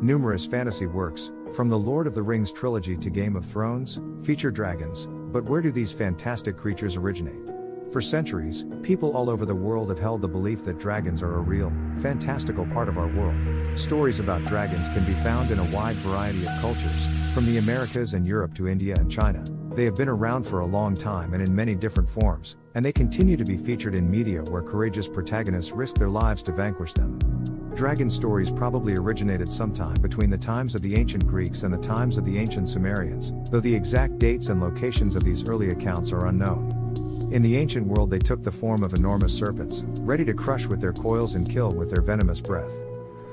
Numerous fantasy works, from the Lord of the Rings trilogy to Game of Thrones, feature dragons, but where do these fantastic creatures originate? For centuries, people all over the world have held the belief that dragons are a real, fantastical part of our world. Stories about dragons can be found in a wide variety of cultures, from the Americas and Europe to India and China. They have been around for a long time and in many different forms, and they continue to be featured in media where courageous protagonists risk their lives to vanquish them. Dragon stories probably originated sometime between the times of the ancient Greeks and the times of the ancient Sumerians, though the exact dates and locations of these early accounts are unknown. In the ancient world, they took the form of enormous serpents, ready to crush with their coils and kill with their venomous breath.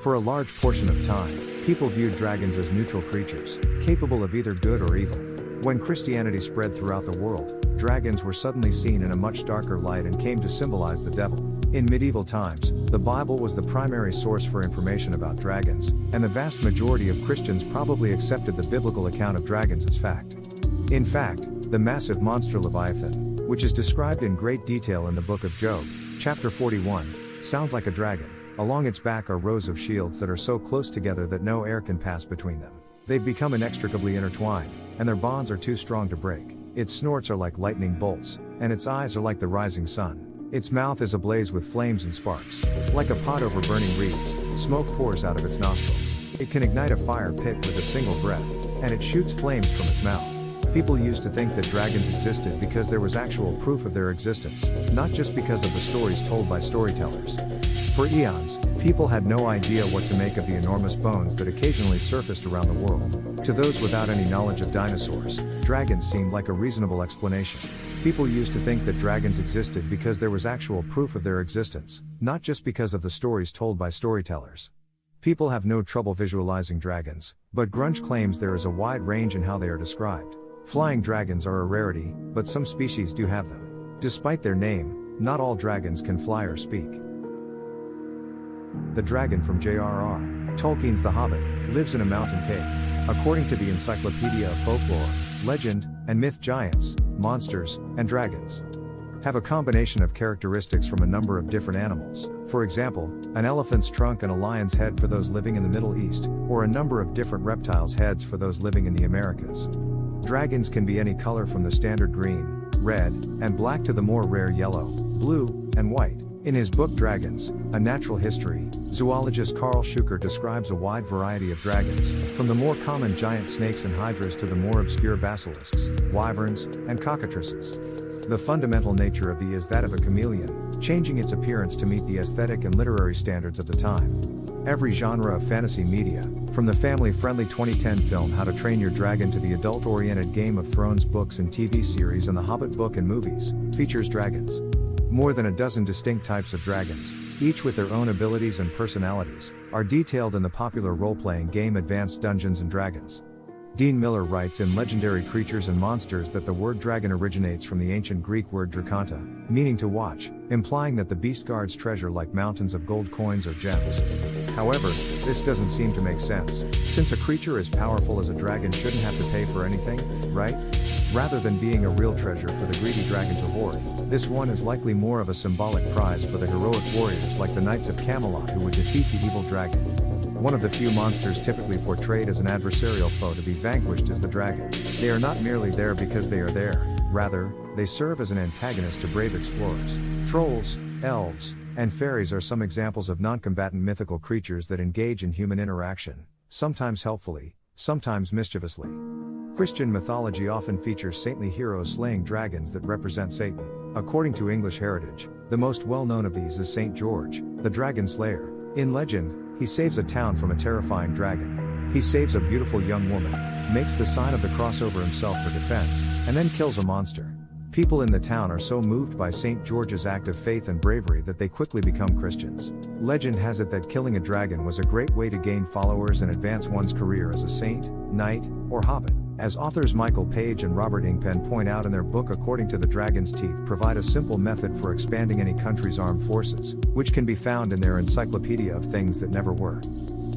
For a large portion of time, people viewed dragons as neutral creatures, capable of either good or evil. When Christianity spread throughout the world, dragons were suddenly seen in a much darker light and came to symbolize the devil. In medieval times, the Bible was the primary source for information about dragons, and the vast majority of Christians probably accepted the biblical account of dragons as fact. In fact, the massive monster Leviathan, which is described in great detail in the book of Job, chapter 41, sounds like a dragon. Along its back are rows of shields that are so close together that no air can pass between them. They've become inextricably intertwined, and their bonds are too strong to break. Its snorts are like lightning bolts, and its eyes are like the rising sun. Its mouth is ablaze with flames and sparks. Like a pot over burning reeds, smoke pours out of its nostrils. It can ignite a fire pit with a single breath, and it shoots flames from its mouth. People used to think that dragons existed because there was actual proof of their existence, not just because of the stories told by storytellers. For eons, people had no idea what to make of the enormous bones that occasionally surfaced around the world. To those without any knowledge of dinosaurs, dragons seemed like a reasonable explanation. People used to think that dragons existed because there was actual proof of their existence, not just because of the stories told by storytellers. People have no trouble visualizing dragons, but Grunge claims there is a wide range in how they are described. Flying dragons are a rarity, but some species do have them. Despite their name, not all dragons can fly or speak. The dragon from J.R.R. Tolkien's The Hobbit lives in a mountain cave. According to the Encyclopedia of Folklore, Legend, and Myth, giants, monsters, and dragons have a combination of characteristics from a number of different animals. For example, an elephant's trunk and a lion's head for those living in the Middle East, or a number of different reptiles' heads for those living in the Americas. Dragons can be any color from the standard green, red, and black to the more rare yellow, blue, and white. In his book Dragons, A Natural History, zoologist Carl Schuker describes a wide variety of dragons, from the more common giant snakes and hydras to the more obscure basilisks, wyverns, and cockatrices. The fundamental nature of the is that of a chameleon, changing its appearance to meet the aesthetic and literary standards of the time. Every genre of fantasy media, from the family-friendly 2010 film How to Train Your Dragon to the adult-oriented Game of Thrones books and TV series and The Hobbit book and movies, features dragons. More than a dozen distinct types of dragons, each with their own abilities and personalities, are detailed in the popular role-playing game Advanced Dungeons & Dragons. Dean Miller writes in Legendary Creatures and Monsters that the word dragon originates from the ancient Greek word drakanta, meaning to watch, implying that the beast guards treasure like mountains of gold coins or gems. However, this doesn't seem to make sense, since a creature as powerful as a dragon shouldn't have to pay for anything, right? Rather than being a real treasure for the greedy dragon to hoard, this one is likely more of a symbolic prize for the heroic warriors like the Knights of Camelot who would defeat the evil dragon. One of the few monsters typically portrayed as an adversarial foe to be vanquished is the dragon. They are not merely there because they are there, rather, they serve as an antagonist to brave explorers. Trolls, elves, and fairies are some examples of non-combatant mythical creatures that engage in human interaction, sometimes helpfully, sometimes mischievously. Christian mythology often features saintly heroes slaying dragons that represent Satan. According to English Heritage, the most well-known of these is Saint George, the Dragon Slayer. In legend, he saves a town from a terrifying dragon. He saves a beautiful young woman, makes the sign of the cross over himself for defense, and then kills a monster. People in the town are so moved by St. George's act of faith and bravery that they quickly become Christians. Legend has it that killing a dragon was a great way to gain followers and advance one's career as a saint, knight, or hobbit. As authors Michael Page and Robert Ingpen point out in their book According to the Dragon's Teeth provide a simple method for expanding any country's armed forces, which can be found in their Encyclopedia of Things That Never Were.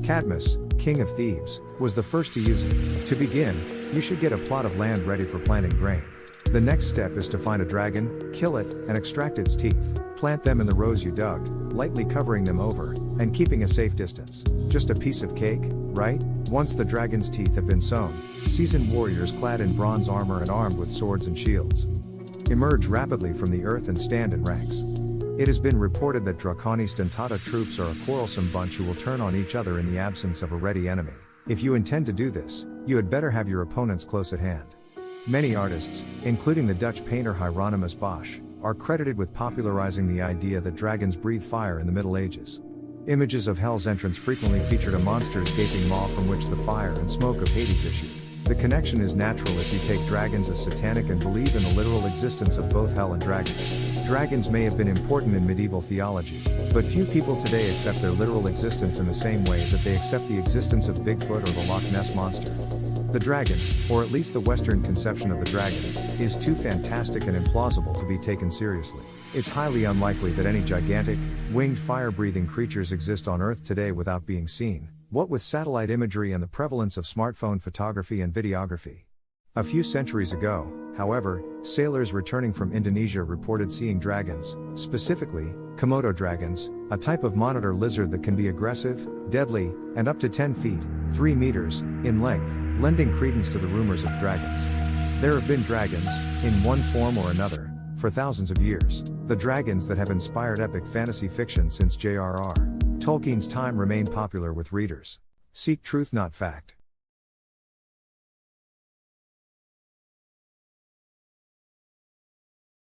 Cadmus, king of Thebes, was the first to use it. To begin, you should get a plot of land ready for planting grain. The next step is to find a dragon, kill it, and extract its teeth. Plant them in the rows you dug, lightly covering them over, and keeping a safe distance. Just a piece of cake, right? Once the dragon's teeth have been sown, seasoned warriors clad in bronze armor and armed with swords and shields emerge rapidly from the earth and stand in ranks. It has been reported that Draconis Dentata troops are a quarrelsome bunch who will turn on each other in the absence of a ready enemy. If you intend to do this, you had better have your opponents close at hand. Many artists, including the Dutch painter Hieronymus Bosch, are credited with popularizing the idea that dragons breathe fire in the Middle Ages. Images of Hell's entrance frequently featured a monster's gaping maw from which the fire and smoke of Hades issued. The connection is natural if you take dragons as satanic and believe in the literal existence of both hell and dragons. Dragons may have been important in medieval theology, but few people today accept their literal existence in the same way that they accept the existence of Bigfoot or the Loch Ness Monster. The dragon, or at least the Western conception of the dragon, is too fantastic and implausible to be taken seriously. It's highly unlikely that any gigantic, winged fire-breathing creatures exist on Earth today without being seen, what with satellite imagery and the prevalence of smartphone photography and videography. A few centuries ago, however, sailors returning from Indonesia reported seeing dragons, specifically, Komodo dragons, a type of monitor lizard that can be aggressive, deadly, and up to 10 feet, 3 meters, in length, lending credence to the rumors of dragons. There have been dragons, in one form or another, for thousands of years. The dragons that have inspired epic fantasy fiction since J.R.R. Tolkien's time remain popular with readers. Seek truth, not fact.